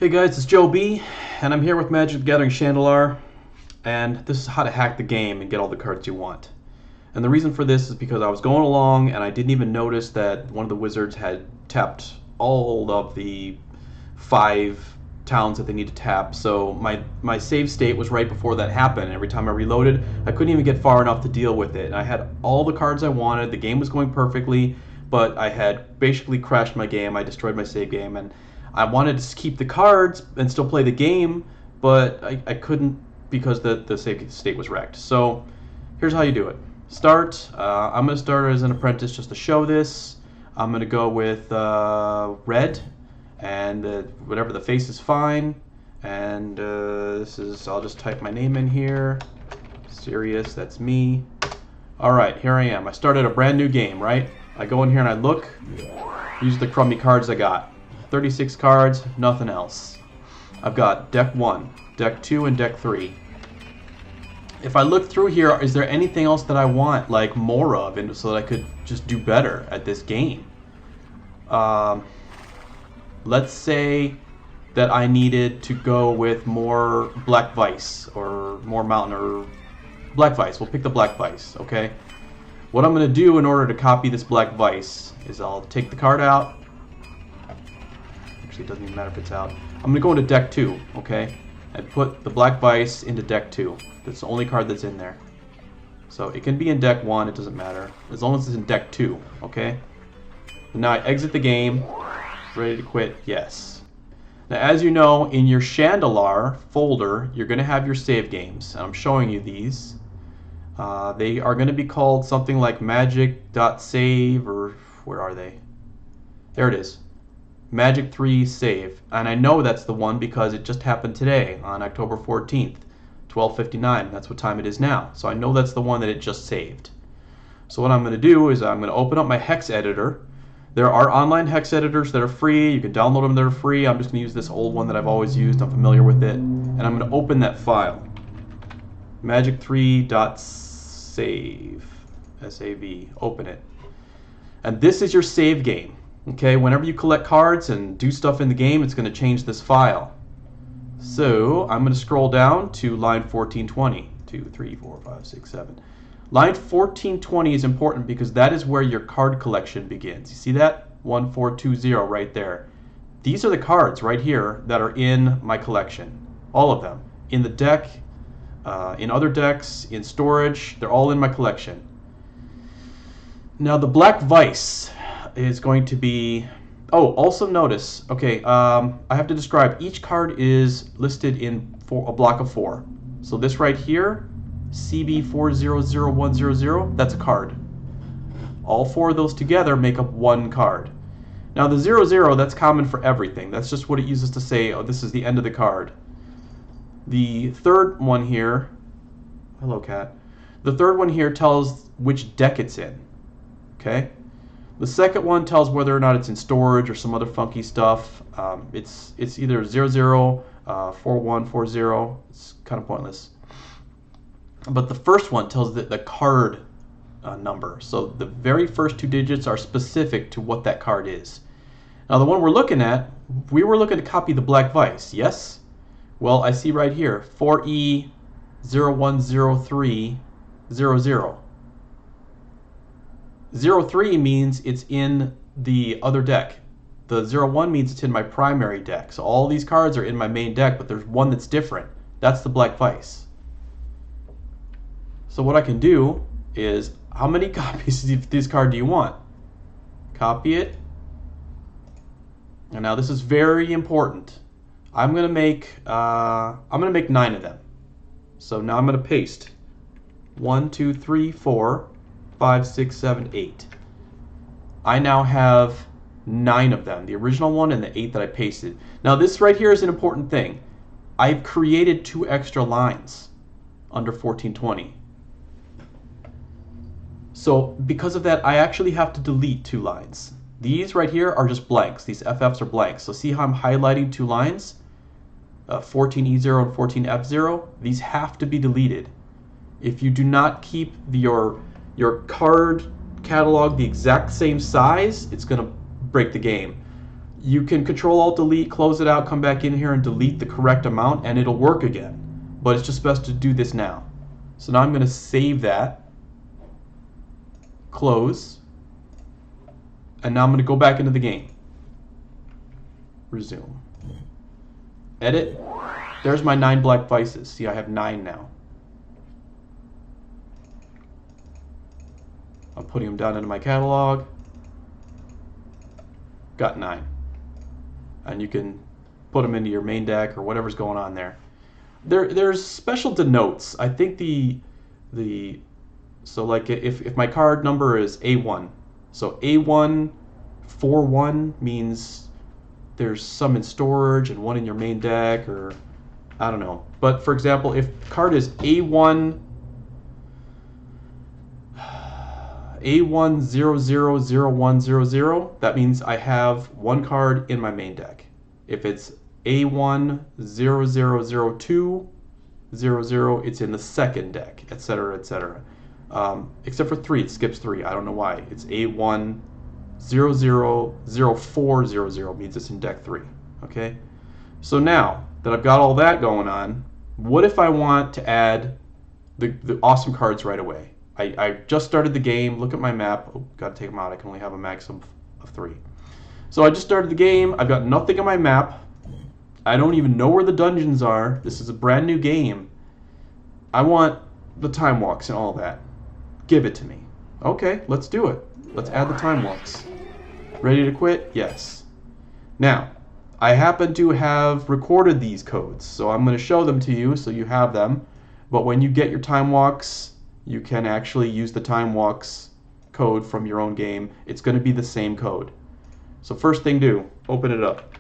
Hey guys, it's Joe B, and I'm here with Magic the Gathering Shandalar, and this is how to hack the game and get all the cards you want. And the reason for this is because I was going along and I didn't even notice that one of the wizards had tapped all of the 5 towns that they need to tap, so my save state was right before that happened, and every time I reloaded, I couldn't even get far enough to deal with it. And I had all the cards I wanted, the game was going perfectly, but I had basically crashed my game. I destroyed my save game, and I wanted to keep the cards and still play the game, but I couldn't because the save state was wrecked. So here's how you do it. Start. I'm going to start as an apprentice just to show this. I'm going to go with red, and whatever the face is fine. And I'll just type my name in here. Sirius, that's me. All right, here I am. I started a brand new game, right? I go in here and I look. These are the crummy cards I got. 36 cards, nothing else. I've got deck 1, deck 2, and deck 3. If I look through here, is there anything else that I want, like more of, and so that I could just do better at this game? Let's say that I needed to go with more Black Vice, or more Mountain, or Black Vice. We'll pick the Black Vice, okay? What I'm going to do in order to copy this Black Vice is I'll take the card out. Actually, it doesn't even matter if it's out. I'm going to go into deck 2, okay? And put the Black Vice into deck 2. That's the only card that's in there. So it can be in deck 1, it doesn't matter. As long as it's in deck 2, okay? And now I exit the game. Ready to quit? Yes. Now, as you know, in your Shandalar folder, you're going to have your save games. And I'm showing you these. They are going to be called something like magic.save, or where are they? There it is. Magic 3 save, and I know that's the one because it just happened today on October 14th, 12:59. That's what time it is now. So I know that's the one that it just saved. So what I'm going to do is I'm going to open up my hex editor. There are online hex editors that are free. You can download them that are free. I'm just going to use this old one that I've always used. I'm familiar with it. And I'm going to open that file. Magic3.save. S-A-V. Open it. And this is your save game. Okay, whenever you collect cards and do stuff in the game, it's going to change this file. So I'm going to scroll down to line 1420. 2, 3, 4, 5, 6, 7. Line 1420 is important because that is where your card collection begins. You see that? 1420 right there. These are the cards right here that are in my collection. All of them. In the deck, in other decks, in storage. They're all in my collection. Now the Black Vice is going to be... Oh, also notice, okay, I have to describe, each card is listed in a block of 4. So this right here, CB400100, that's a card. All 4 of those together make up one card. Now the 00, that's common for everything. That's just what it uses to say, oh, this is the end of the card. The third one here, hello cat, the third one here tells which deck it's in, okay? The second one tells whether or not it's in storage or some other funky stuff. It's either 00, 4140. It's kind of pointless. But the first one tells the card number. So the very first 2 digits are specific to what that card is. Now the one we're looking at, we were looking to copy the Black Vice, yes? Well, I see right here, 4E010300. 03 means it's in the other deck. The 01 means it's in my primary deck. So all these cards are in my main deck, but there's one that's different. That's the Black Vice. So what I can do is, how many copies of this card do you want? Copy it. And now this is very important. I'm gonna make 9 of them. So now I'm gonna paste 1, 2, 3, 4. 5, 6, 7, 8. I now have 9 of them. The original one and the 8 that I pasted. Now this right here is an important thing. I've created 2 extra lines under 1420. So because of that, I actually have to delete 2 lines. These right here are just blanks. These FFs are blanks. So see how I'm highlighting 2 lines? 14E0 and 14F0. These have to be deleted. If you do not keep your card catalog the exact same size, it's going to break the game. You can Control-Alt-Delete, close it out, come back in here and delete the correct amount, and it'll work again. But it's just best to do this now. So now I'm going to save that, close, and now I'm going to go back into the game. Resume. Edit. There's my 9 black vices. See, I have 9 now. I'm putting them down into my catalog. Got 9. And you can put them into your main deck or whatever's going on there. There's special denotes. I think so like if my card number is A1, so A1 41 means there's some in storage and one in your main deck, or I don't know. But for example, if card is A1 A1000100, that means I have one card in my main deck. If it's A1000200, it's in the second deck, etc., etc. Except for 3, it skips 3. I don't know why. It's A1000400 means it's in deck 3. Okay. So now that I've got all that going on, what if I want to add the awesome cards right away? I just started the game. Look at my map. Oh, gotta take them out. I can only have a max of 3. So I just started the game. I've got nothing on my map. I don't even know where the dungeons are. This is a brand new game. I want the time walks and all that. Give it to me. Okay, let's do it. Let's add the time walks. Ready to quit? Yes. Now, I happen to have recorded these codes, so I'm going to show them to you so you have them. But when you get your time walks, you can actually use the time walks code from your own game. It's going to be the same code. So first thing do, open it up.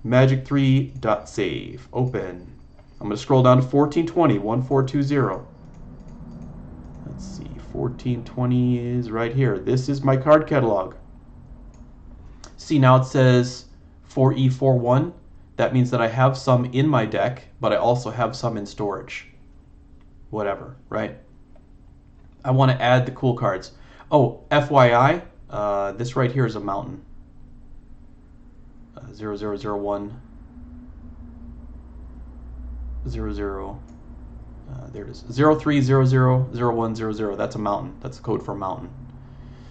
magic3.save. Open. I'm going to scroll down to 1420, 1420. Let's see, 1420 is right here. This is my card catalog. See, now it says 4E41. That means that I have some in my deck, but I also have some in storage. Whatever, right? I want to add the cool cards. Oh, FYI, this right here is a mountain. 0001 00 there it is. 03000100. That's a mountain. That's the code for a mountain.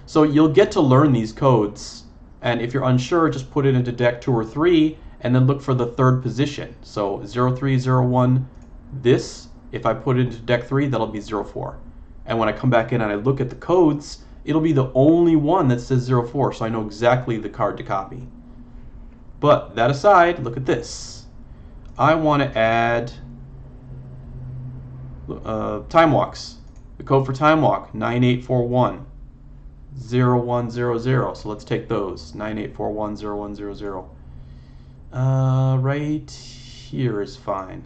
So you'll get to learn these codes, and if you're unsure, just put it into deck 2 or 3 and then look for the third position. So 0301, this, if I put it into deck 3, that'll be 04. And when I come back in and I look at the codes, it'll be the only one that says 04, so I know exactly the card to copy. But that aside, look at this. I want to add time walks. The code for time walk, 9841 0100. So let's take those, 9841 0100. Right here is fine.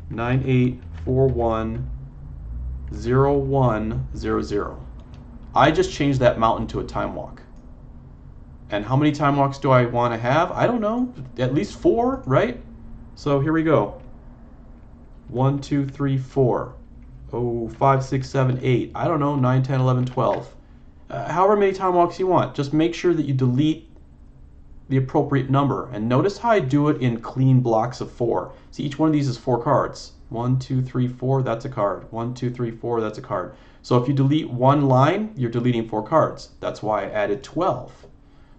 9841 0100. I just changed that mountain to a time walk. And how many time walks do I want to have? I don't know. At least 4, right? So here we go. 1, 2, 3, 4. Oh, 5, 6, 7, 8. I don't know. 9, 10, 11, 12. However many time walks you want. Just make sure that you delete the appropriate number. And notice how I do it in clean blocks of 4. See, each one of these is 4 cards. 1, 2, 3, 4, that's a card. 1, 2, 3, 4, that's a card. So if you delete one line, you're deleting 4 cards. That's why I added 12.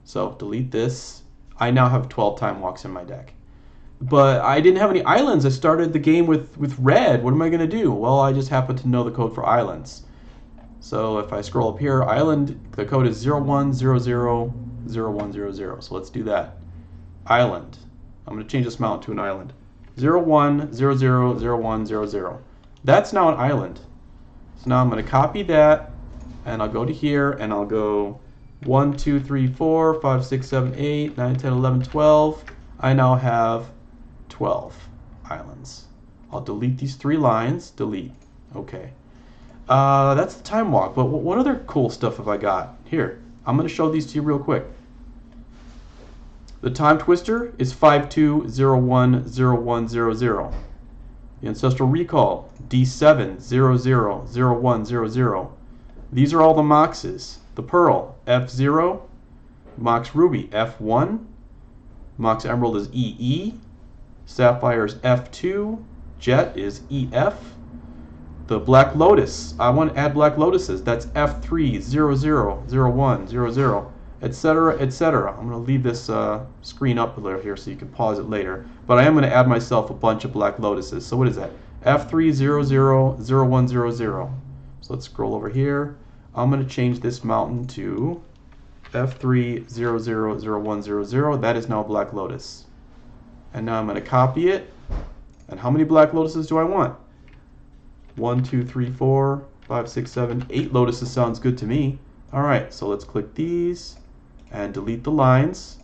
So delete this. I now have 12 time walks in my deck. But I didn't have any islands. I started the game with red. What am I going to do? Well, I just happen to know the code for islands. So if I scroll up here, island, the code is 01000100. So let's do that. Island. I'm going to change this mountain to an island. 01000100. That's now an island. So now I'm going to copy that, and I'll go to here, and I'll go 1, 2, 3, 4, 5, 6, 7, 8, 9, 10, 11, 12. I now have 12 islands. I'll delete these 3 lines. Delete. Okay. That's the time walk. But what other cool stuff have I got? Here, I'm going to show these to you real quick. The time twister is 52010100. The ancestral recall D7000100. These are all the moxes. The pearl F0, mox ruby F1, Mox Emerald is EE. Sapphire is F2. Jet is EF. The Black Lotus, I want to add Black Lotuses. That's F3, 00, 01, 00, etc., etc. I'm going to leave this screen up here so you can pause it later. But I am going to add myself a bunch of Black Lotuses. So what is that? F3, 00, 01, 00. So let's scroll over here. I'm going to change this mountain to F3, 00, 01, 00. That is now Black Lotus. And now I'm going to copy it. And how many Black Lotuses do I want? 1, 2, 3, 4, 5, 6, 7, 8 lotuses sounds good to me. Alright, so let's click these and delete the lines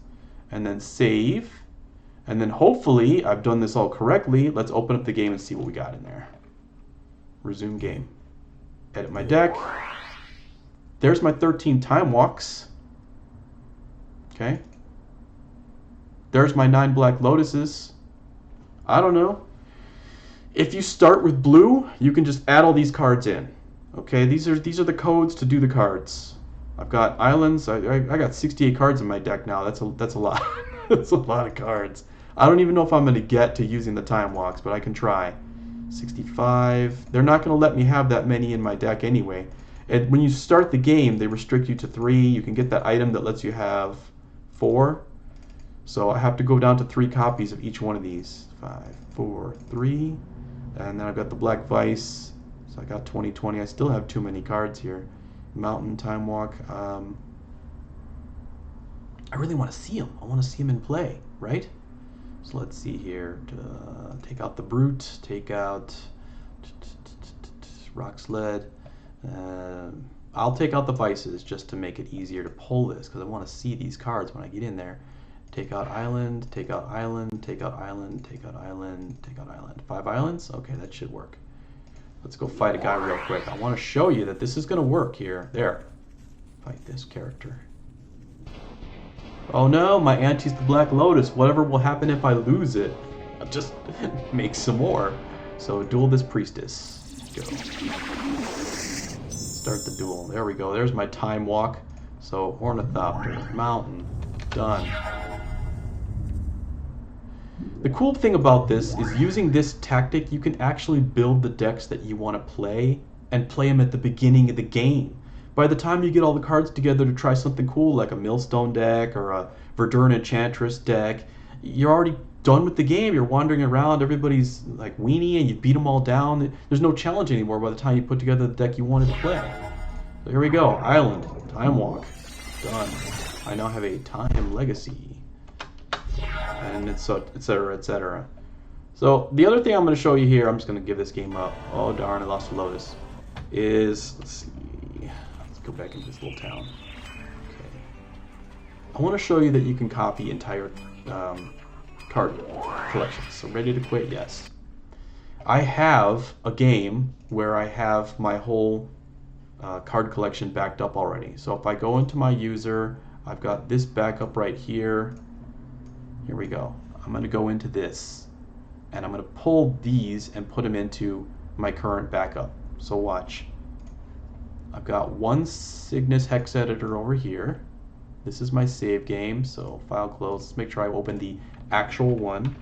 and then save. And then hopefully I've done this all correctly. Let's open up the game and see what we got in there. Resume game. Edit my deck. There's my 13 time walks. Okay. There's my 9 Black Lotuses. I don't know. If you start with blue, you can just add all these cards in. Okay, these are the codes to do the cards. I've got islands. I got 68 cards in my deck now. That's a lot. That's a lot of cards. I don't even know if I'm going to get to using the time walks, but I can try. 65. They're not going to let me have that many in my deck anyway. And when you start the game, they restrict you to 3. You can get that item that lets you have 4. So I have to go down to 3 copies of each one of these. 5, 4, 3. And then I've got the Black Vice. So I got 2020. I still have too many cards here. Mountain, Time Walk. I really want to see them. I want to see them in play, right? So let's see here. Take out the Brute. Take out Rock Sled. I'll take out the Vices just to make it easier to pull this because I want to see these cards when I get in there. Take out island, take out island, take out island, take out island, take out island. 5 islands? Okay, that should work. Let's go fight a guy real quick. I want to show you that this is going to work here. There. Fight this character. Oh no, my auntie's the Black Lotus. Whatever will happen if I lose it? I'll just make some more. So duel this priestess. Go. Start the duel. There we go. There's my time walk. So Ornithopter, Mountain, done. The cool thing about this is using this tactic, you can actually build the decks that you want to play and play them at the beginning of the game. By the time you get all the cards together to try something cool like a Millstone deck or a Verdurn Enchantress deck, you're already done with the game. You're wandering around, everybody's like weenie and you beat them all down. There's no challenge anymore by the time you put together the deck you wanted to play. So here we go, Island, Time Walk, done. I now have a Time Legacy. And it's so, etc., etc. So the other thing I'm going to show you here, I'm just going to give this game up. Oh darn, I lost a Lotus. Is, let's see, let's go back into this little town. Okay. I want to show you that you can copy entire card collections. So ready to quit? Yes. I have a game where I have my whole card collection backed up already. So if I go into my user, I've got this backup right here. Here we go. I'm going to go into this and I'm going to pull these and put them into my current backup. So watch. I've got one Cygnus hex editor over here. This is my save game. So file close. Let's make sure I open the actual one.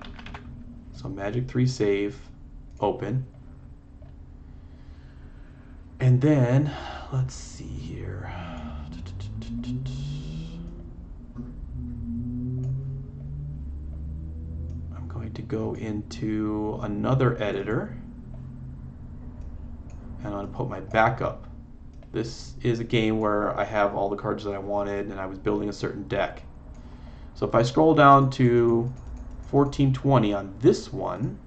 So Magic 3 save, open. And then let's see here. To go into another editor and I'm going to put my backup. This is a game where I have all the cards that I wanted and I was building a certain deck. So if I scroll down to 1420 on this one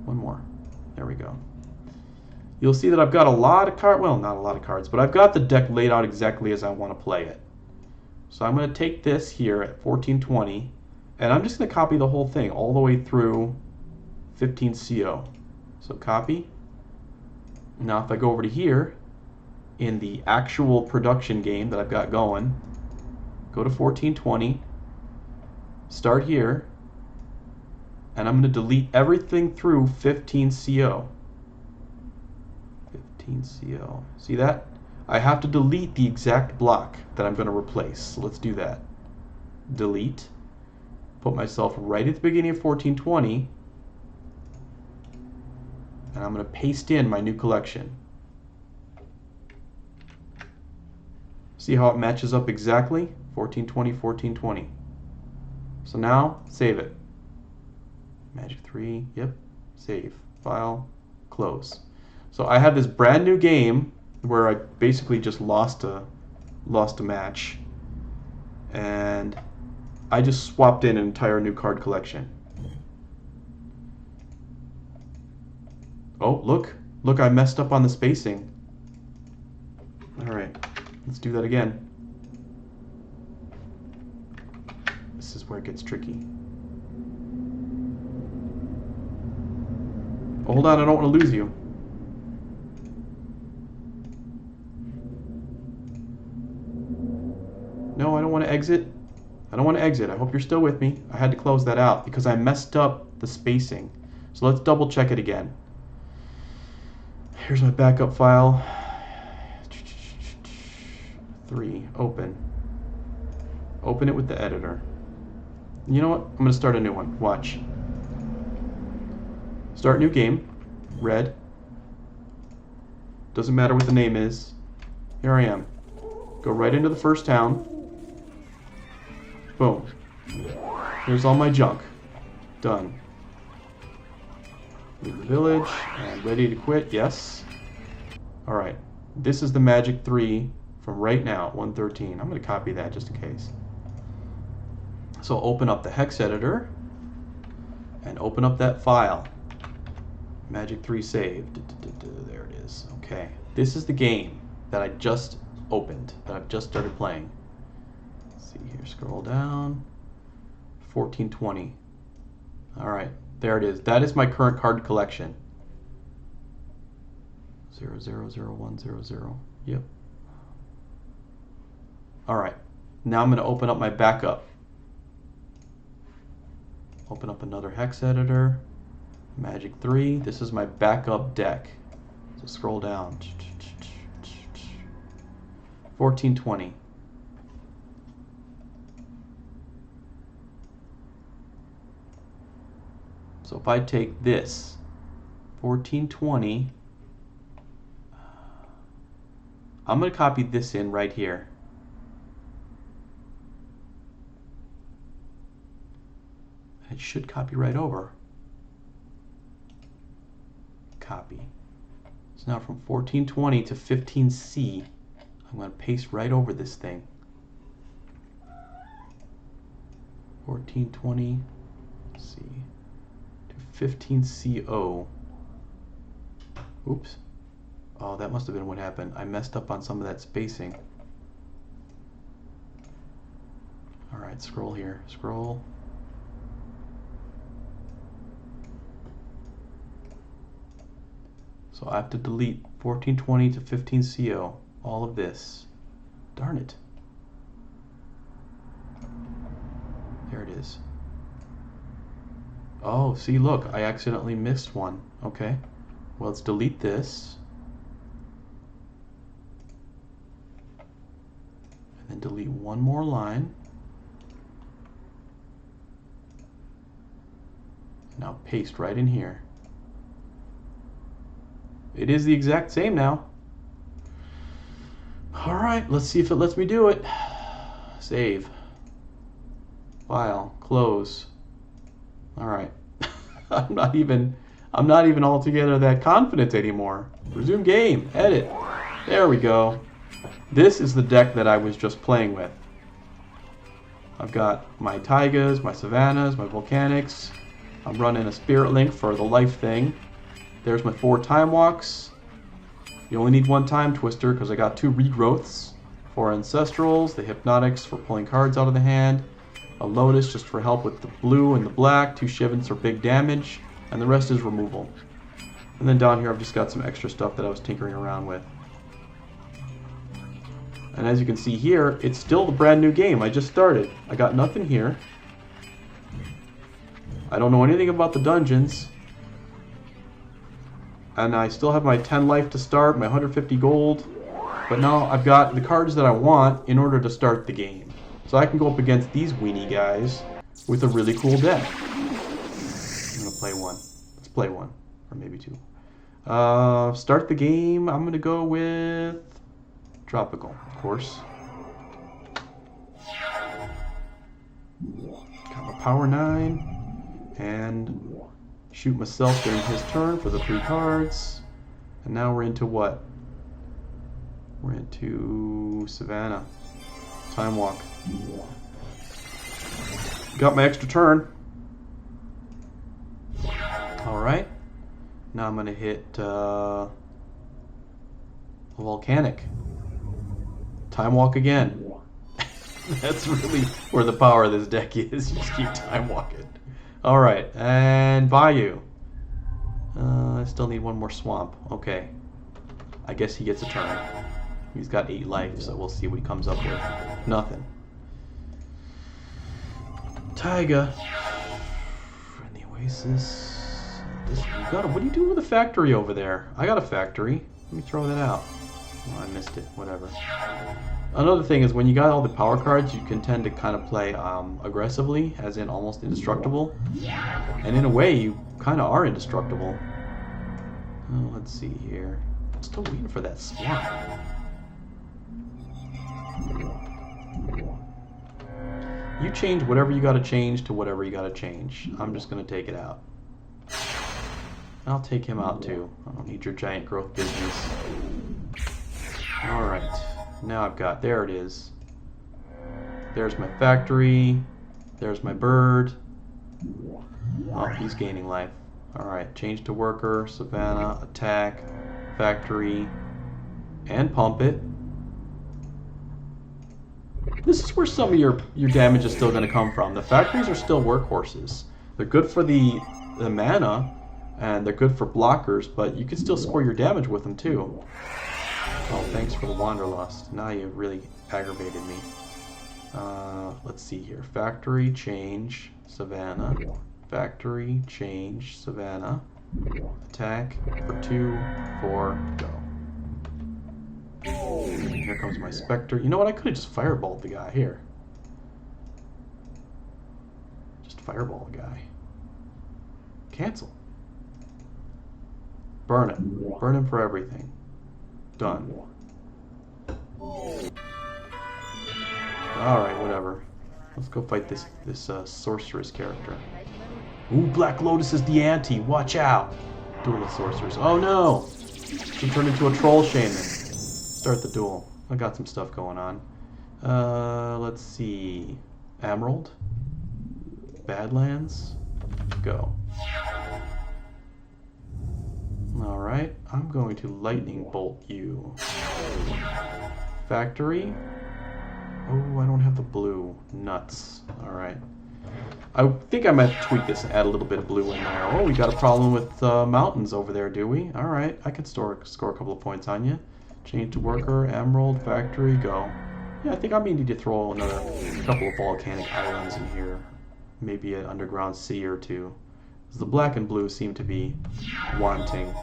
more, there we go. You'll see that I've got a lot of cards, well not a lot of cards, but I've got the deck laid out exactly as I want to play it. So I'm going to take this here at 1420, and I'm just going to copy the whole thing all the way through 15CO. So copy. Now if I go over to here, in the actual production game that I've got going, go to 1420, start here, and I'm going to delete everything through 15CO. 15CO. See that? I have to delete the exact block that I'm going to replace. So let's do that. Delete. Put myself right at the beginning of 1420. And I'm going to paste in my new collection. See how it matches up exactly? 1420, 1420. So now, save it. Magic 3, yep. Save. File. Close. So I have this brand new game where I basically just lost a match. And I just swapped in an entire new card collection. Oh, look. Look, I messed up on the spacing. Alright, let's do that again. This is where it gets tricky. Oh, hold on, I don't want to lose you. No, I don't want to exit. I don't want to exit. I hope you're still with me. I had to close that out because I messed up the spacing. So let's double check it again. Here's my backup file. 3, open. Open it with the editor. You know what? I'm going to start a new one. Watch. Start new game. Red. Doesn't matter what the name is. Here I am. Go right into the first town. Boom. Here's all my junk. Done. Leave the village. And ready to quit. Yes. Alright. This is the Magic 3 from right now, 113. I'm going to copy that just in case. So open up the hex editor. And open up that file. Magic 3 saved. There it is. Okay. This is the game that I just opened, that I've just started playing. Let's see here, scroll down. 1420. Alright, there it is. That is my current card collection. 000100. Yep. Alright, now I'm going to open up my backup. Open up another hex editor. Magic 3. This is my backup deck. So scroll down. 1420. So if I take this 1420, I'm going to copy this in right here. It should copy right over. Copy. So now from 1420 to 15C, I'm going to paste right over this thing. 1420 C to 15CO. Oops. Oh, that must have been what happened. I messed up on some of that spacing. Alright, scroll here. Scroll. So I have to delete 1420 to 15CO. All of this. Darn it. There it is. Oh, see, look, I accidentally missed one. Okay. Well, let's delete this. And then delete one more line. Now paste right in here. It is the exact same now. Alright, let's see if it lets me do it. Save. File. Close. Alright. I'm not even altogether that confident anymore. Resume game. Edit. There we go. This is the deck that I was just playing with. I've got my taigas, my savannas, my volcanics. I'm running a spirit link for the life thing. There's my 4 time walks. You only need 1 time twister because I got 2 regrowths, 4 ancestrals, the hypnotics for pulling cards out of the hand, a lotus just for help with the blue and the black, 2 shivens for big damage, and the rest is removal. And then down here I've just got some extra stuff that I was tinkering around with. And as you can see here, it's still the brand new game I just started. I got nothing here. I don't know anything about the dungeons. And I still have my 10 life to start, my 150 gold. But now I've got the cards that I want in order to start the game. So I can go up against these weenie guys with a really cool deck. I'm going to play one. Let's play one. Or maybe two. Start the game. I'm going to go with Tropical, of course. Got my Power 9. And shoot myself during his turn for the 3 cards. And now we're into what? We're into Savannah. Time Walk. Got my extra turn. Alright. Now I'm going to hit a Volcanic. Time Walk again. That's really where the power of this deck is. You just keep Time Walking. Alright, and Bayou. I still need one more Swamp. Okay. I guess he gets a turn. He's got 8 life, so we'll see what he comes up with. Nothing. Taiga. And the Oasis. What do you do with a factory over there? I got a factory. Let me throw that out. Oh, I missed it. Whatever. Another thing is when you got all the power cards, you can tend to kind of play aggressively, as in almost indestructible. And in a way, you kind of are indestructible. Oh, let's see here. I'm still waiting for that Swamp. You change whatever you got to change to whatever you got to change. I'm just going to take it out. I'll take him out too. I don't need your giant growth business. Alright. Now I've got, there it is. There's my factory. There's my bird. Oh, he's gaining life. Alright, change to worker, Savannah, attack, factory, and pump it. This is where some of your damage is still going to come from. The factories are still workhorses. They're good for the mana, and they're good for blockers, but you can still score your damage with them too. Oh, thanks for the Wanderlust. Now you've really aggravated me. Let's see here. Factory, change, Savannah. Factory, change, Savannah. Attack for 2, 4, go. Here comes my Spectre. You know what? I could have just fireballed the guy here. Just fireball the guy. Cancel. Burn it. Burn him for everything. Done. Alright, whatever. Let's go fight this sorceress character. Ooh, Black Lotus is the ante. Watch out. Duel of sorcerers. Oh no! She turned into a troll shaman. Start the duel. I got some stuff going on. Let's see. Emerald. Badlands. Go. Alright, I'm going to lightning bolt you. Factory. Oh, I don't have the blue. Nuts. Alright. I think I might tweak this and add a little bit of blue in there. Oh, we got a problem with mountains over there, do we? Alright, I can score a couple of points on you. Change to worker, emerald, factory, go. Yeah, I think I may need to throw another couple of volcanic islands in here. Maybe an underground sea or two. The black and blue seem to be wanting.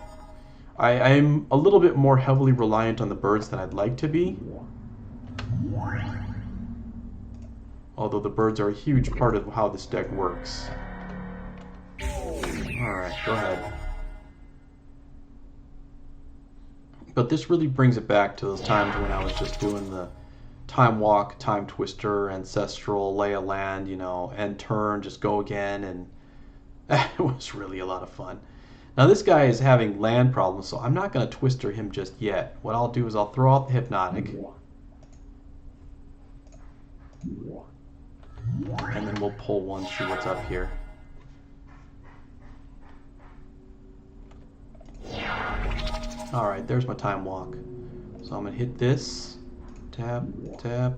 I'm a little bit more heavily reliant on the birds than I'd like to be. Although the birds are a huge part of how this deck works. Alright, go ahead. But this really brings it back to those times when I was just doing the Time Walk, Time Twister, Ancestral, Lay of Land, you know, end turn, just go again, and it was really a lot of fun. Now this guy is having land problems, so I'm not going to Twister him just yet. What I'll do is I'll throw out the Hypnotic. And then we'll pull one, see what's up here. Alright, there's my Time Walk. So I'm going to hit this. Tap, tap,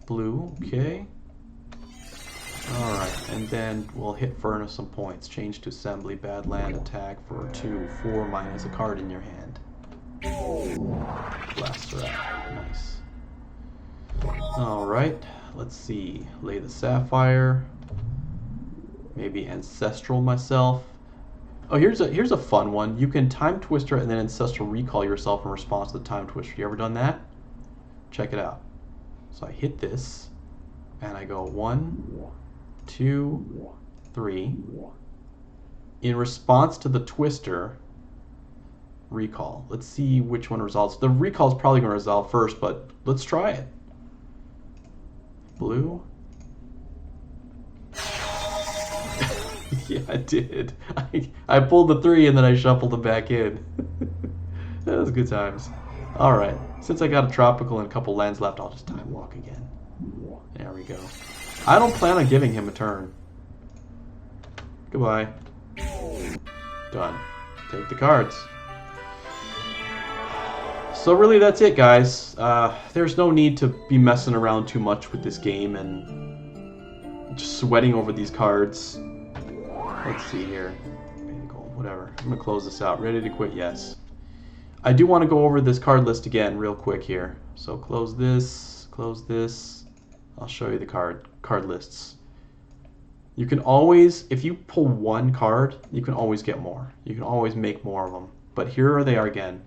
blue, okay. Alright, and then we'll hit Furnace some points. Change to Assembly, Badland, attack for 2, 4, minus a card in your hand. Blaster out. Nice. Alright, let's see. Lay the Sapphire. Maybe Ancestral myself. Oh, here's a fun one. You can time twister and then ancestral recall yourself in response to the time twister. You ever done that? Check it out. So I hit this, and I go 1, 2, 3. In response to the twister, recall. Let's see which one resolves. The recall is probably going to resolve first, but let's try it. Blue. Yeah, I did. I pulled the 3 and then I shuffled it back in. That was good times. Alright, since I got a tropical and a couple lands left, I'll just time walk again. There we go. I don't plan on giving him a turn. Goodbye. Done. Take the cards. So really that's it, guys. There's no need to be messing around too much with this game and just sweating over these cards. Let's see here. Whatever. I'm going to close this out. Ready to quit? Yes. I do want to go over this card list again real quick here. So close this. Close this. I'll show you the card lists. You can always, if you pull one card, you can always get more. You can always make more of them. But here they are again.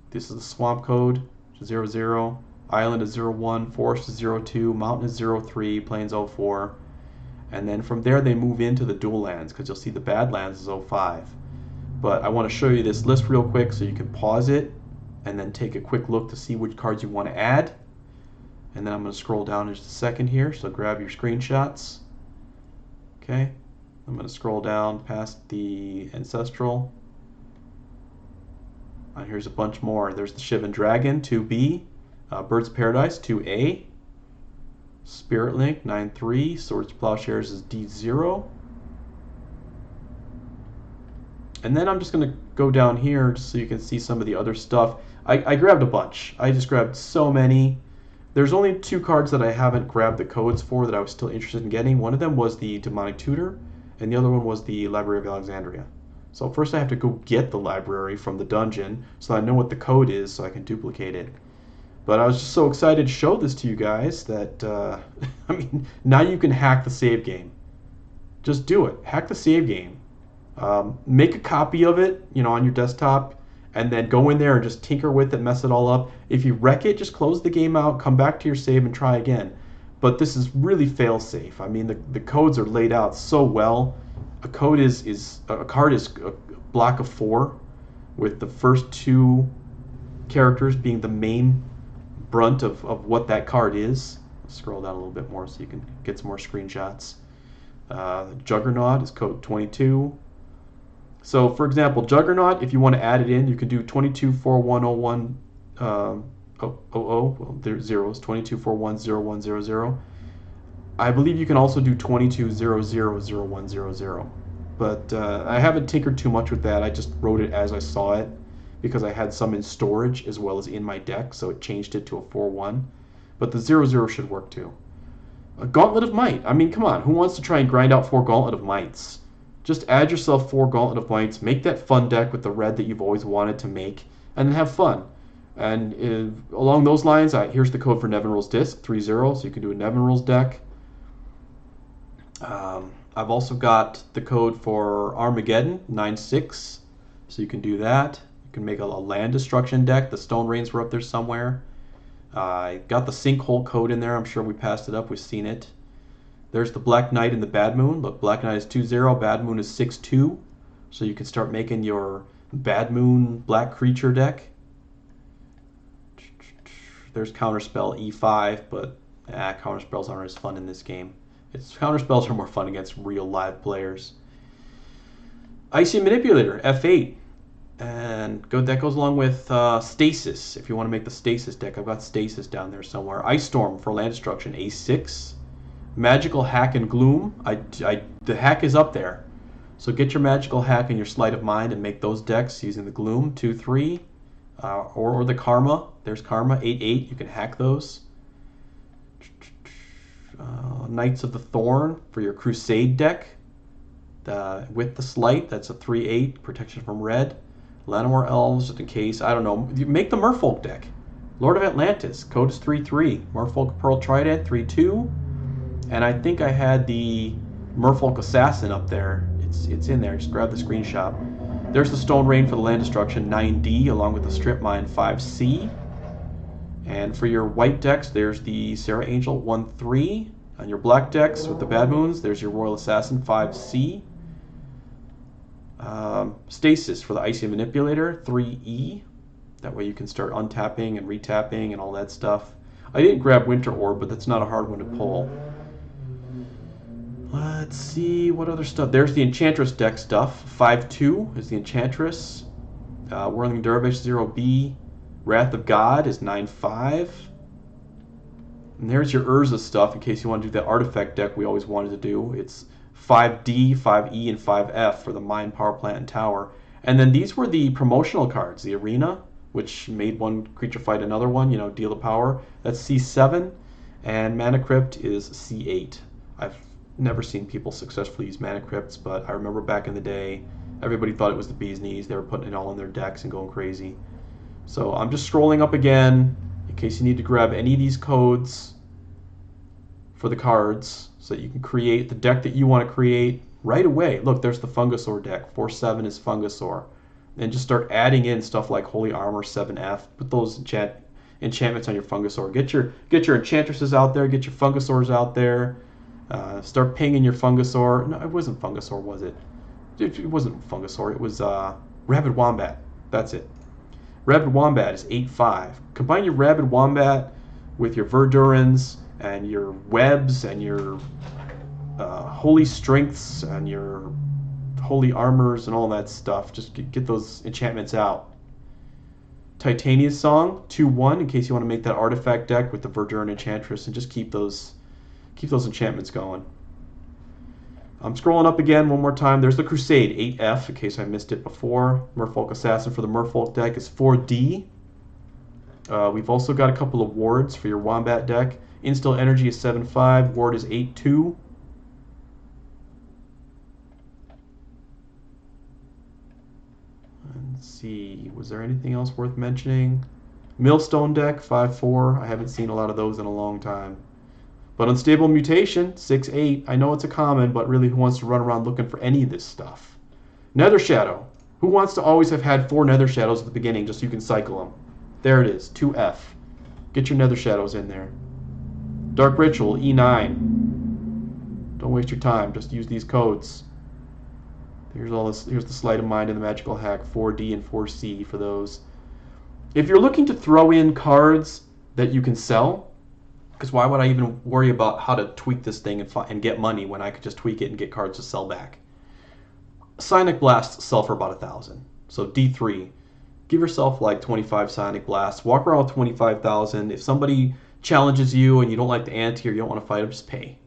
This is the Swamp Code, 00. Island is 01. Forest is 02. Mountain is 03. Plains 04. And then from there they move into the dual lands, because you'll see the Badlands is 05. But I want to show you this list real quick so you can pause it and then take a quick look to see which cards you want to add. And then I'm going to scroll down in just a second here, so grab your screenshots. Okay, I'm going to scroll down past the Ancestral. And here's a bunch more. There's the Shivan Dragon, 2B. Birds of Paradise, 2A. Spirit Link, 9-3. Swords to Plowshares is D0. And then I'm just going to go down here just so you can see some of the other stuff. I grabbed a bunch. I just grabbed so many. There's only 2 cards that I haven't grabbed the codes for that I was still interested in getting. One of them was the Demonic Tutor, and the other one was the Library of Alexandria. So first I have to go get the library from the dungeon so I know what the code is so I can duplicate it. But I was just so excited to show this to you guys that, I mean, now you can hack the save game. Just do it. Hack the save game. Make a copy of it, on your desktop, and then go in there and just tinker with it, mess it all up. If you wreck it, just close the game out, come back to your save, and try again. But this is really fail-safe. I mean, the codes are laid out so well. A card is a block of 4, with the first 2 characters being the main brunt of what that card is. Scroll down a little bit more so you can get some more screenshots. Juggernaut is code 22. So, for example, Juggernaut, if you want to add it in, you could do 224101 well, there's zeros, 22410100. I believe you can also do 22000100. But I haven't tinkered too much with that. I just wrote it as I saw it because I had some in storage as well as in my deck, so it changed it to a 4-1. But the 00 should work too. A Gauntlet of Might. I mean, come on. Who wants to try and grind out 4 Gauntlet of Mights? Just add yourself 4 Gauntlet of Mights. Make that fun deck with the red that you've always wanted to make, and then have fun. And along those lines, here's the code for Nevin Rules Disc, 30, so you can do a Nevin Rules deck. I've also got the code for Armageddon, 9-6, so you can do that. You can make a land destruction deck. The Stone Rains were up there somewhere. I got the Sinkhole code in there. I'm sure we passed it up. We've seen it. There's the Black Knight and the Bad Moon. Look, Black Knight is 2-0, Bad Moon is 6-2. So you can start making your Bad Moon Black Creature deck. There's Counterspell E5, but Counterspells aren't as fun in this game. Counterspells are more fun against real live players. Icy Manipulator, F8. And that goes along with Stasis, if you want to make the Stasis deck. I've got Stasis down there somewhere. Ice Storm for land destruction, A6. Magical Hack and Gloom. The hack is up there. So get your Magical Hack and your Sleight of Mind and make those decks using the Gloom, 2-3. Or the Karma. There's Karma, 8-8. You can hack those. Knights of the Thorn for your Crusade deck. With the Sleight, that's a 3-8. Protection from red. Llanowar Elves, just in case. I don't know. Make the Merfolk deck. Lord of Atlantis. Code is 3-3. Merfolk Pearl Trident, 3-2. And I think I had the Merfolk Assassin up there. It's in there. Just grab the screenshot. There's the Stone Rain for the land destruction 9D, along with the Strip Mine 5C. And for your white decks, there's the Sarah Angel 1-3. On your black decks with the Bad Moons, there's your Royal Assassin 5C. Stasis for the Icy Manipulator 3E. That way you can start untapping and retapping and all that stuff. I didn't grab Winter Orb, but that's not a hard one to pull. Let's see, what other stuff? There's the Enchantress deck stuff. 5-2 is the Enchantress. Whirling Dervish 0B. Wrath of God is 9-5. And there's your Urza stuff in case you want to do that artifact deck we always wanted to do. It's 5D, 5E, and 5F for the Mine, Power Plant, and Tower. And then these were the promotional cards. The Arena, which made one creature fight another one, you know, deal the power. That's C7. And Mana Crypt is C8. I've never seen people successfully use Mana Crypts, but I remember back in the day, everybody thought it was the bee's knees. They were putting it all in their decks and going crazy. So I'm just scrolling up again in case you need to grab any of these codes for the cards so that you can create the deck that you want to create right away. Look, there's the Fungasaur deck. 4-7 is Fungasaur. And just start adding in stuff like Holy Armor 7F. Put those enchantments on your Fungasaur. Get your Enchantresses out there. Get your Fungasaurs out there. Start pinging your Fungasaur. No, it wasn't Fungasaur, was it? It wasn't Fungasaur. It was Rabid Wombat. That's it. Rabid Wombat is 8-5. Combine your Rabid Wombat with your Verdurins and your Webs and your Holy Strengths and your Holy Armors and all that stuff. Just get those enchantments out. Titania's Song, 2-1, in case you want to make that artifact deck with the Verdurin Enchantress, and just keep those enchantments going. I'm scrolling up again one more time. There's the Crusade, 8F, in case I missed it before. Merfolk Assassin for the Merfolk deck is 4D. We've also got a couple of wards for your Wombat deck. Instill Energy is 7-5. Ward is 8-2. Let's see, was there anything else worth mentioning? Millstone deck, 5-4. I haven't seen a lot of those in a long time. But Unstable Mutation, 6-8. I know it's a common, but really who wants to run around looking for any of this stuff? Nether Shadow. Who wants to always have had 4 Nether Shadows at the beginning just so you can cycle them? There it is, 2F. Get your Nether Shadows in there. Dark Ritual, E9. Don't waste your time, just use these codes. Here's the Sleight of Mind and the Magical Hack, 4D and 4C for those. If you're looking to throw in cards that you can sell, because why would I even worry about how to tweak this thing and get money when I could just tweak it and get cards to sell back? Psionic Blasts sell for about 1,000. So D3, give yourself like 25 Psionic Blasts. Walk around with 25,000. If somebody challenges you and you don't like the ante or you don't want to fight them, just pay.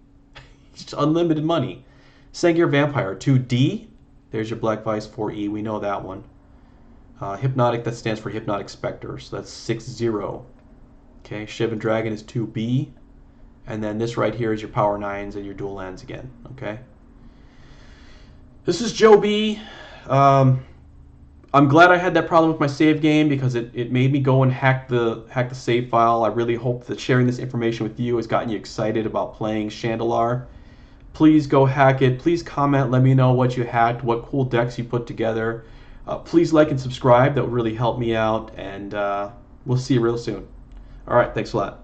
It's unlimited money. Sengir Vampire, 2D. There's your Black Vice, 4E. We know that one. Hypnotic, that stands for Hypnotic Spectre. So that's 6-0. Okay, Shivan Dragon is 2B. And then this right here is your Power 9s and your dual lands again. Okay. This is Joe B. I'm glad I had that problem with my save game because it made me go and hack the save file. I really hope that sharing this information with you has gotten you excited about playing Shandalar. Please go hack it. Please comment. Let me know what you hacked, what cool decks you put together. Please like and subscribe. That would really help me out. And we'll see you real soon. All right. Thanks a lot.